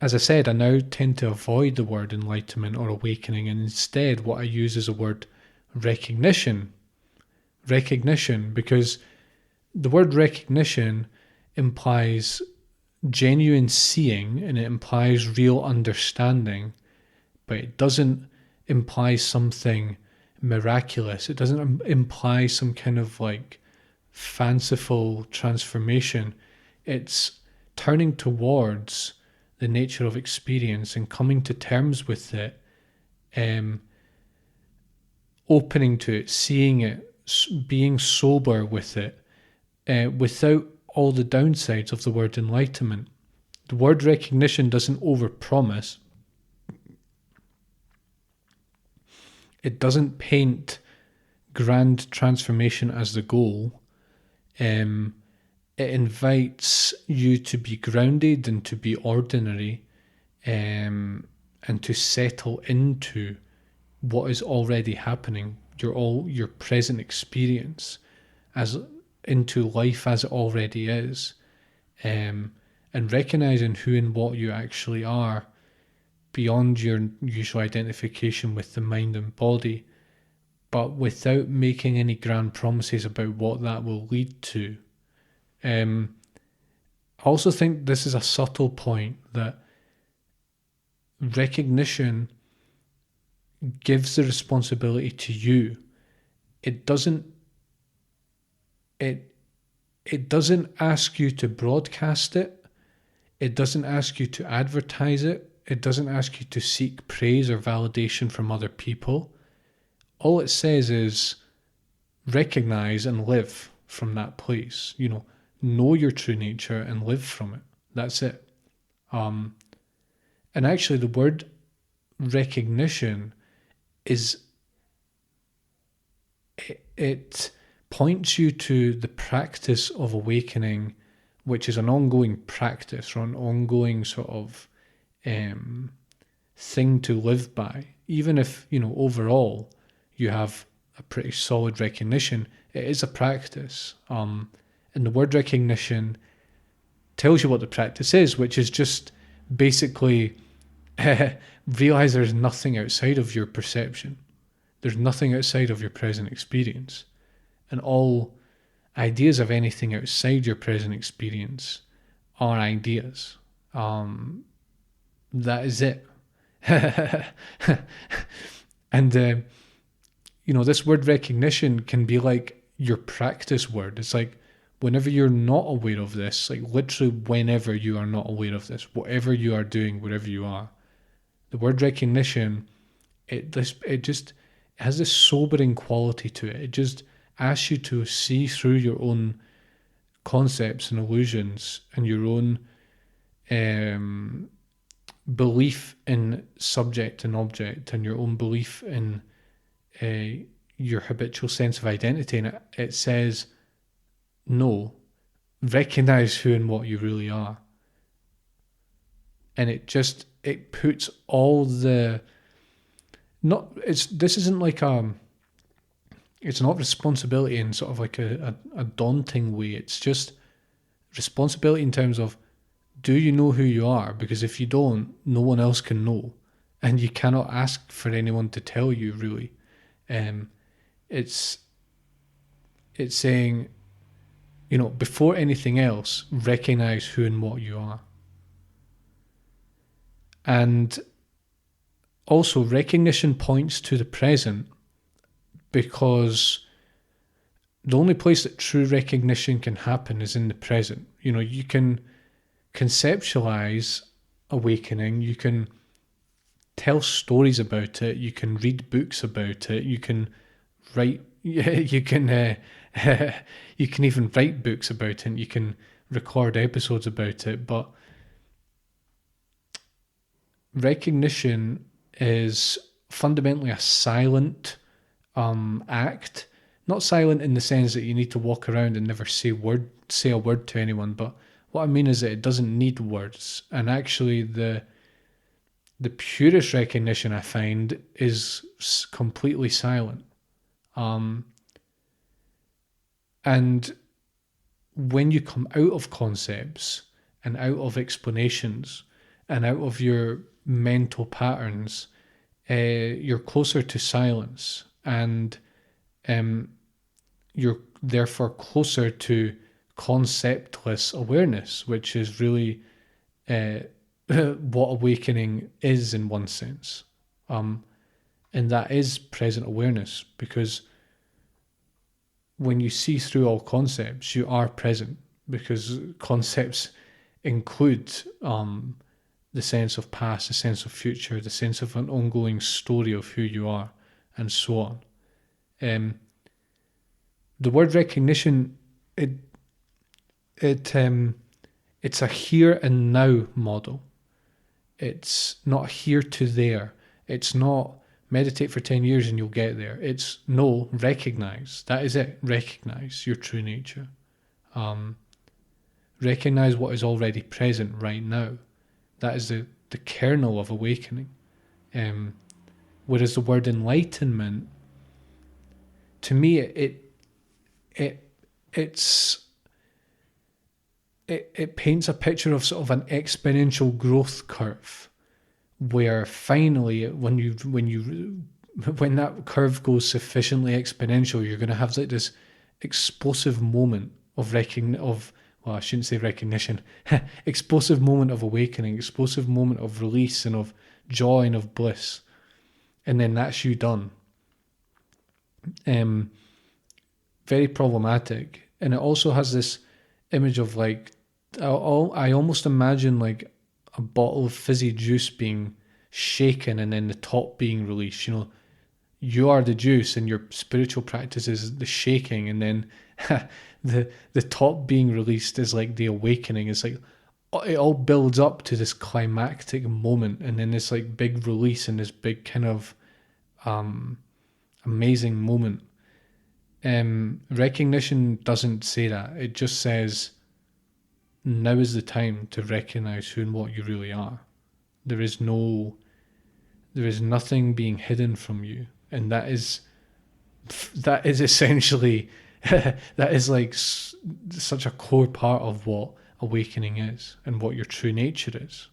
as I said, I now tend to avoid the word enlightenment or awakening, and instead what I use is the word recognition. Recognition, because the word recognition implies genuine seeing and it implies real understanding, but it doesn't imply something miraculous. It doesn't imply some kind of like fanciful transformation. It's turning towards the nature of experience and coming to terms with it, opening to it, seeing it, being sober with it, without all the downsides of the word enlightenment. The word recognition doesn't overpromise. It doesn't paint grand transformation as the goal. It invites you to be grounded and to be ordinary, and to settle into what is already happening, your present experience, as into life as it already is, and recognizing who and what you actually are beyond your usual identification with the mind and body, but without making any grand promises about what that will lead to. I also think this is a subtle point, that recognition gives the responsibility to you. It doesn't ask you to broadcast it. It doesn't ask you to advertise it. It doesn't ask you to seek praise or validation from other people. All it says is recognize and live from that place. Know your true nature and live from it. That's it. And actually, the word recognition it points you to the practice of awakening, which is an ongoing practice or an ongoing sort of thing to live by. Even if, overall you have a pretty solid recognition, it is a practice. And the word recognition tells you what the practice is, which is just basically realize there's nothing outside of your perception. There's nothing outside of your present experience. And all ideas of anything outside your present experience are ideas. That is it. And, this word recognition can be like your practice word. It's like whenever you're not aware of this, like literally whenever you are not aware of this, whatever you are doing, wherever you are, the word recognition, it just has this sobering quality to it. It just asks you to see through your own concepts and illusions and your own belief in subject and object, and your own belief in your habitual sense of identity. And it says, no, recognize who and what you really are. And it puts all the, this isn't like it's not responsibility in sort of like a daunting way. It's just responsibility in terms of, do you know who you are? Because if you don't, no one else can know. And you cannot ask for anyone to tell you, really. It's saying, before anything else, recognize who and what you are. And also, recognition points to the present, because the only place that true recognition can happen is in the present. You can conceptualize awakening, you can tell stories about it, you can read books about it, you can write, you can even write books about it, and you can record episodes about it, but recognition is fundamentally a silent act. Not silent in the sense that you need to walk around and never say a word to anyone, but what I mean is that it doesn't need words. And actually the purest recognition I find is completely silent. And when you come out of concepts and out of explanations and out of your mental patterns, you're closer to silence, and you're therefore closer to conceptless awareness, which is really what awakening is in one sense. And that is present awareness, because when you see through all concepts, you are present, because concepts include the sense of past, the sense of future, the sense of an ongoing story of who you are, and so on. The word recognition, it's a here and now model. It's not here to there. It's not meditate for 10 years and you'll get there. It's no, recognize. That is it. Recognize your true nature. Recognize what is already present right now. That is the kernel of awakening. Whereas the word enlightenment, to me, it paints a picture of sort of an exponential growth curve, where finally, when that curve goes sufficiently exponential, you're going to have like this explosive moment of well, I shouldn't say recognition, explosive moment of awakening, explosive moment of release and of joy and of bliss, and then that's you done. Very problematic. And it also has this image of like, I almost imagine like a bottle of fizzy juice being shaken and then the top being released. You know, you are the juice and your spiritual practice is the shaking, and then the top being released is like the awakening. It's like it all builds up to this climactic moment, and then this like big release and this big kind of amazing moment. Recognition doesn't say that. It just says, now is the time to recognize who and what you really are. There is nothing being hidden from you, and that is essentially that is like such a core part of what awakening is and what your true nature is.